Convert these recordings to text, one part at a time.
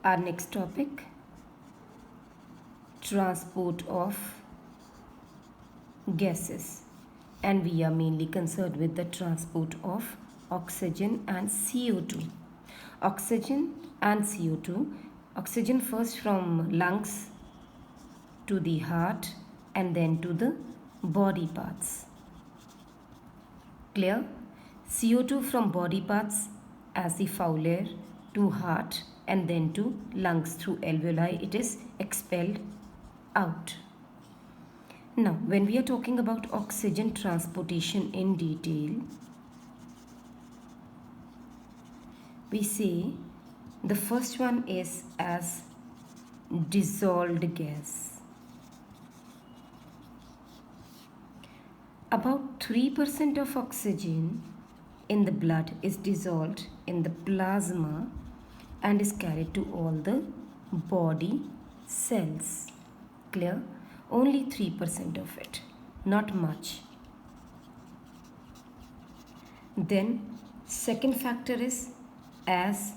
Our next topic, transport of gases, and we are mainly concerned with the transport of oxygen and CO2. Oxygen and CO2, oxygen first from lungs to the heart and then to the body parts. Clear? CO2 from body parts as the foul air to heart and then to lungs through alveoli, it is expelled out. Now, when we are talking about oxygen transportation in detail, we say the first one is as dissolved gas. About 3% of oxygen in the blood is dissolved in the plasma and is carried to all the body cells. Clear? Only 3% of it, not much. Then second factor is as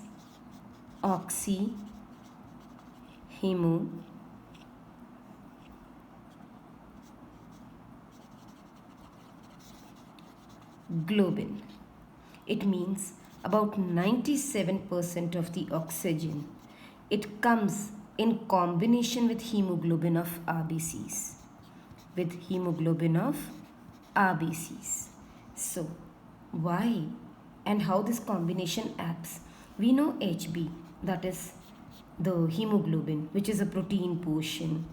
oxyhemoglobin. It means about 97% of the oxygen. It comes in combination with hemoglobin of RBCs. So, why and how this combination acts? We know Hb, that is the hemoglobin, which is a protein portion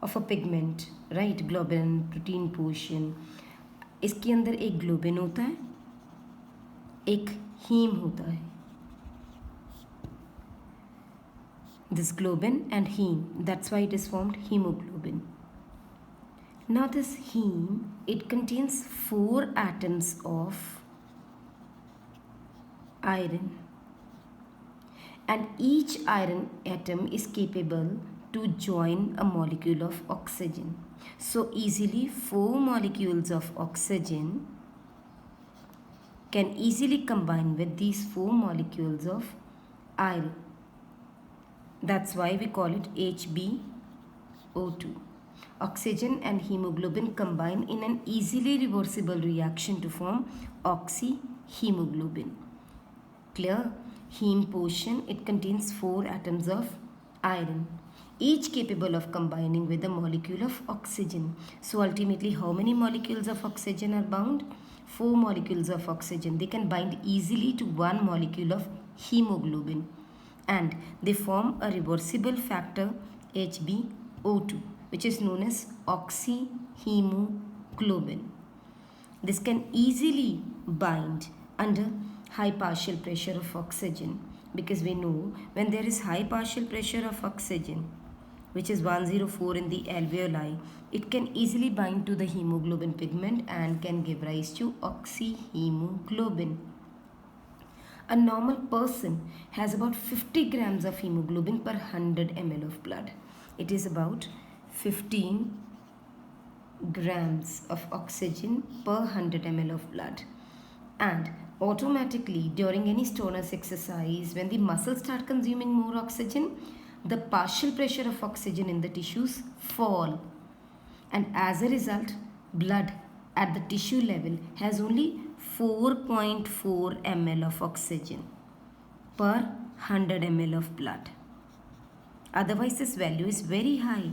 of a pigment, right? Globin, protein portion. इसके अंदर एक globin होता है, एक haem होता है. This globin and heme, that's why it is formed hemoglobin. Now this heme, it contains 4 atoms of iron, and each iron atom is capable to join a molecule of oxygen. So easily 4 molecules of oxygen can easily combine with these 4 molecules of iron. That's why we call it HbO2. Oxygen and hemoglobin combine in an easily reversible reaction to form oxyhemoglobin. Clear? Heme portion, it contains 4 atoms of iron, each capable of combining with a molecule of oxygen. So ultimately, how many molecules of oxygen are bound? 4 molecules of oxygen. They can bind easily to 1 molecule of hemoglobin, and they form a reversible factor HbO2, which is known as oxyhemoglobin. This can easily bind under high partial pressure of oxygen, because we know when there is high partial pressure of oxygen, which is 104 in the alveoli, it can easily bind to the hemoglobin pigment and can give rise to oxyhemoglobin. A normal person has about 50 grams of hemoglobin per 100 ml of blood. It is about 15 grams of oxygen per 100 ml of blood. And automatically during any strenuous exercise, when the muscles start consuming more oxygen, the partial pressure of oxygen in the tissues fall, and as a result, blood at the tissue level has only 4.4 ml of oxygen per 100 ml of blood. Otherwise, this value is very high.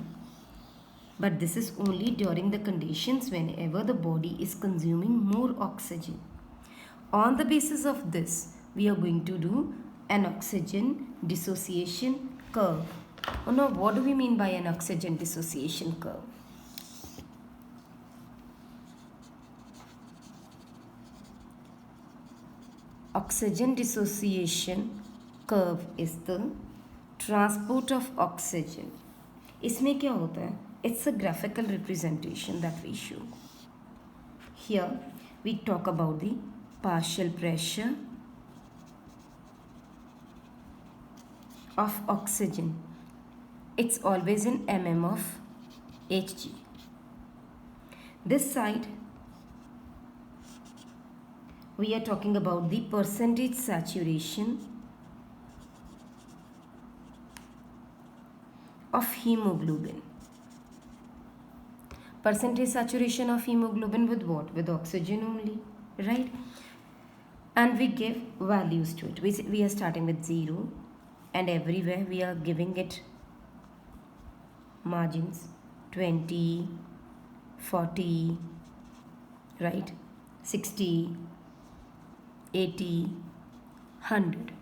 But this is only during the conditions whenever the body is consuming more oxygen. On the basis of this, we are going to do an oxygen dissociation curve. Now, what do we mean by an oxygen dissociation curve? Oxygen dissociation curve is the transport of oxygen. इसमें क्या होता है? It's a graphical representation that we show. Here we talk about the partial pressure of oxygen. It's always in mm of Hg. This side we are talking about the percentage saturation of hemoglobin. Percentage saturation of hemoglobin with what? With oxygen only, right? And we give values to it. We are starting with 0, and everywhere we are giving it margins 20, 40, right? 60, 80, 100.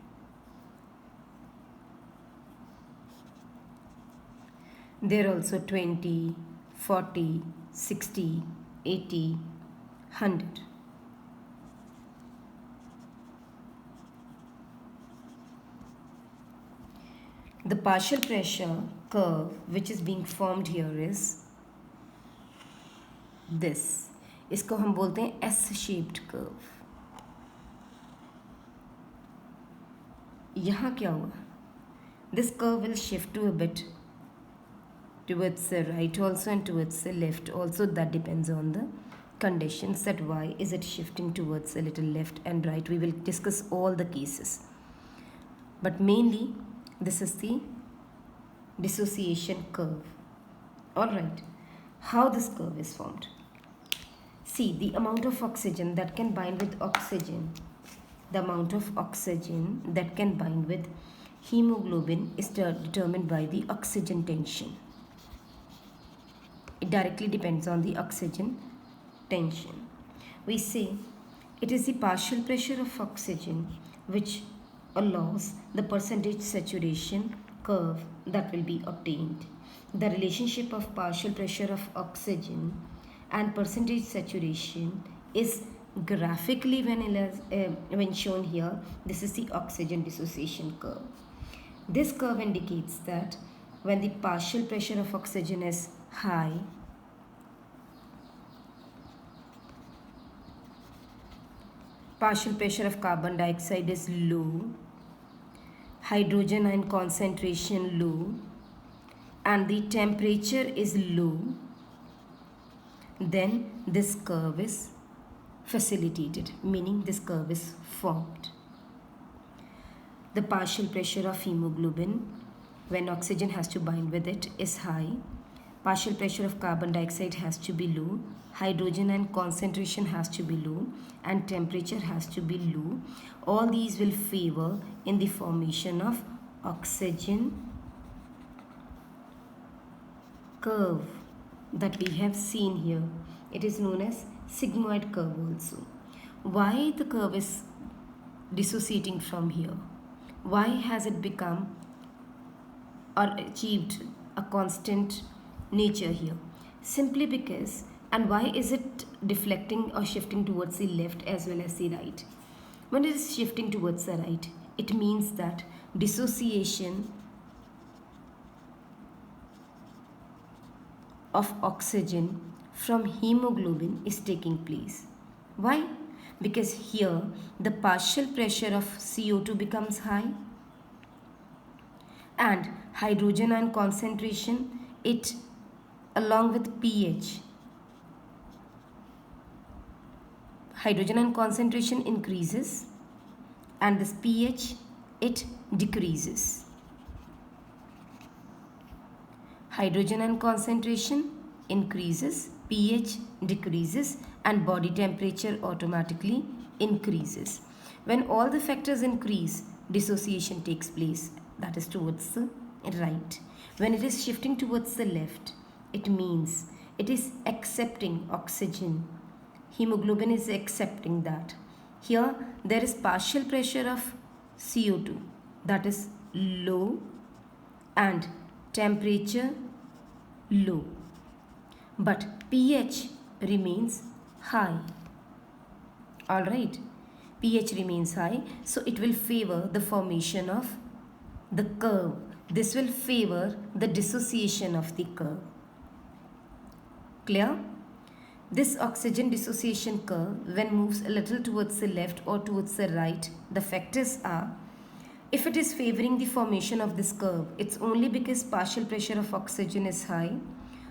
There are also 20, 40, 60, 80, 100. The partial pressure curve which is being formed here is this. इसको हम बोलते हैं S shaped curve. यहाँ क्या हुआ? This curve will shift to a bit towards the right also and towards the left also. That depends on the conditions, that why is it shifting towards a little left and right. We will discuss all the cases, but mainly this is the dissociation curve. Alright, how this curve is formed? See, the amount of oxygen that can bind with oxygen, the amount of oxygen that can bind with hemoglobin is determined by the oxygen tension. It directly depends on the oxygen tension. We say it is the partial pressure of oxygen which allows the percentage saturation curve that will be obtained. The relationship of partial pressure of oxygen and percentage saturation is graphically when shown here. This is the oxygen dissociation curve. This curve indicates that when the partial pressure of oxygen is high, partial pressure of carbon dioxide is low, hydrogen ion concentration low, and the temperature is low, then this curve is facilitated, meaning this curve is formed. The partial pressure of hemoglobin when oxygen has to bind with it is high, partial pressure of carbon dioxide has to be low, hydrogen ion concentration has to be low, and temperature has to be low. All these will favor in the formation of oxygen curve that we have seen here. It is known as sigmoid curve also. Why the curve is dissociating from here? Why has it become or achieved a constant nature here? Simply because, and why is it deflecting or shifting towards the left as well as the right? When it is shifting towards the right, it means that dissociation of oxygen from hemoglobin is taking place. Why? Because here the partial pressure of CO2 becomes high and hydrogen ion concentration, it along with pH, hydrogen ion concentration increases and this pH, it decreases. Hydrogen ion concentration increases, pH decreases, and body temperature automatically increases. When all the factors increase, dissociation takes place, that is towards the right. When it is shifting towards the left, it means it is accepting oxygen. Hemoglobin is accepting that. Here there is partial pressure of CO2 that is low and temperature low, but pH remains high. Alright, pH remains high, so it will favor the formation of the curve. This will favor the dissociation of the curve. Clear? This oxygen dissociation curve, when moves a little towards the left or towards the right, the factors are, if it is favoring the formation of this curve, it's only because partial pressure of oxygen is high,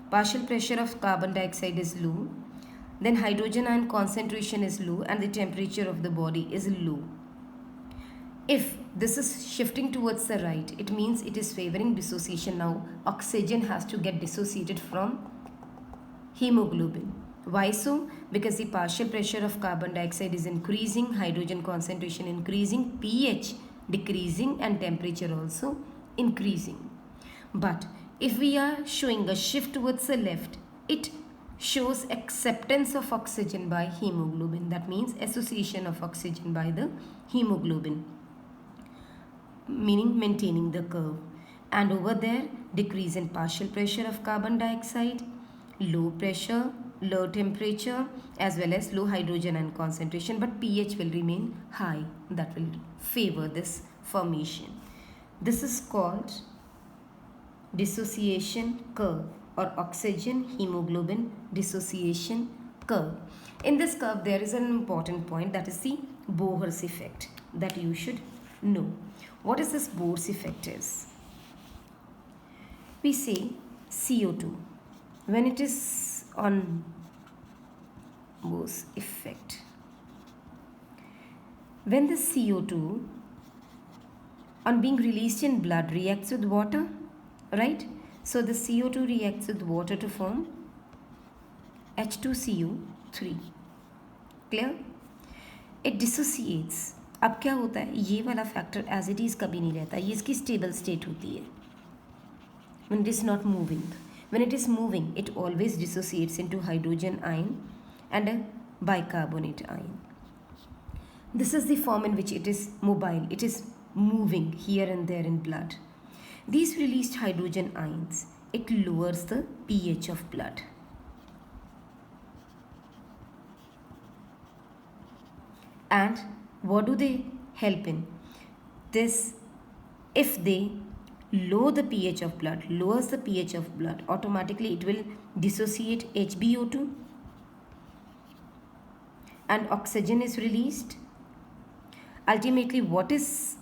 partial pressure of carbon dioxide is low, then hydrogen ion concentration is low, and the temperature of the body is low. If this is shifting towards the right. It means it is favoring dissociation now. Oxygen has to get dissociated from hemoglobin. Why so? Because the partial pressure of carbon dioxide is increasing, hydrogen concentration increasing, pH decreasing, and temperature also increasing. But if we are showing a shift towards the left, it shows acceptance of oxygen by hemoglobin. That means association of oxygen by the hemoglobin, meaning maintaining the curve. And over there, decrease in partial pressure of carbon dioxide, low pressure, low temperature, as well as low hydrogen ion concentration, but pH will remain high. That will favor this formation. This is called dissociation curve, or oxygen hemoglobin dissociation curve. In this curve, there is an important point, that is the Bohr's effect, that you should know. What is this Bohr's effect is? We say CO2, when it is on Bohr's effect, when the CO2 on being released in blood reacts with water, right? So the CO2 reacts with water to form H2CO3. Clear? It dissociates. अब क्या होता है, ये वाला factor as it is कभी नहीं रहता, ये इसकी स्टेबल स्टेट होती है when it is not moving. When it is moving, it always dissociates into hydrogen ion and a bicarbonate ion. This is the form in which it is mobile. It is moving here and there in blood. These released hydrogen ions, it lowers the pH of blood. And what do they help in? This, if they lower the pH of blood, lowers the pH of blood, automatically it will dissociate HbO2 and oxygen is released. Ultimately, what is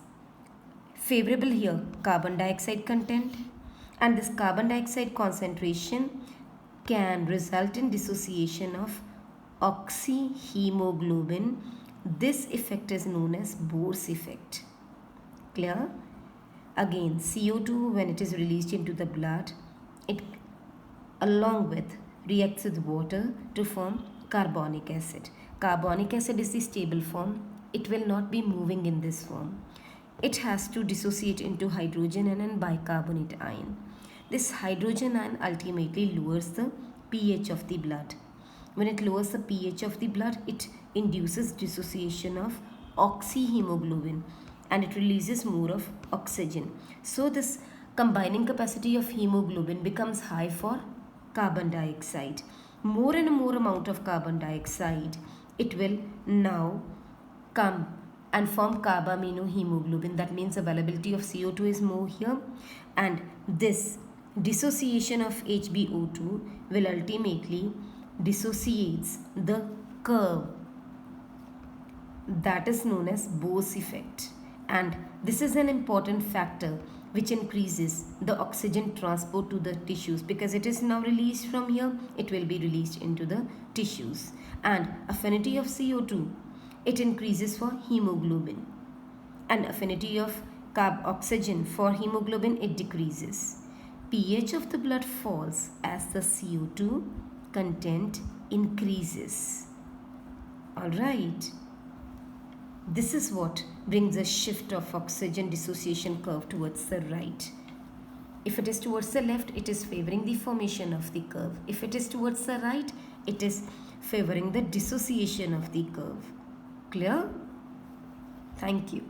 favorable here? Carbon dioxide content, and this carbon dioxide concentration can result in dissociation of oxyhemoglobin. This effect is known as Bohr's effect. Clear? Again, CO2, when it is released into the blood, it along with reacts with water to form carbonic acid. Carbonic acid is the stable form. It will not be moving in this form. It has to dissociate into hydrogen and bicarbonate ion. This hydrogen ion ultimately lowers the pH of the blood. When it lowers the pH of the blood, it induces dissociation of oxyhemoglobin and it releases more of oxygen. So this combining capacity of hemoglobin becomes high for carbon dioxide. More and more amount of carbon dioxide, it will now come and form carbaminohemoglobin. That means availability of CO2 is more here, and this dissociation of HbO2 will ultimately dissociates the curve that is known as Bohr's effect, and this is an important factor which increases the oxygen transport to the tissues, because it is now released from here, it will be released into the tissues. And affinity of CO2, it increases for hemoglobin, and affinity of oxygen for hemoglobin, it decreases. pH of the blood falls as the CO2 content increases. Alright, this is what brings a shift of oxygen dissociation curve towards the right. If it is towards the left, it is favoring the formation of the curve. If it is towards the right, it is favoring the dissociation of the curve. Clear? Thank you.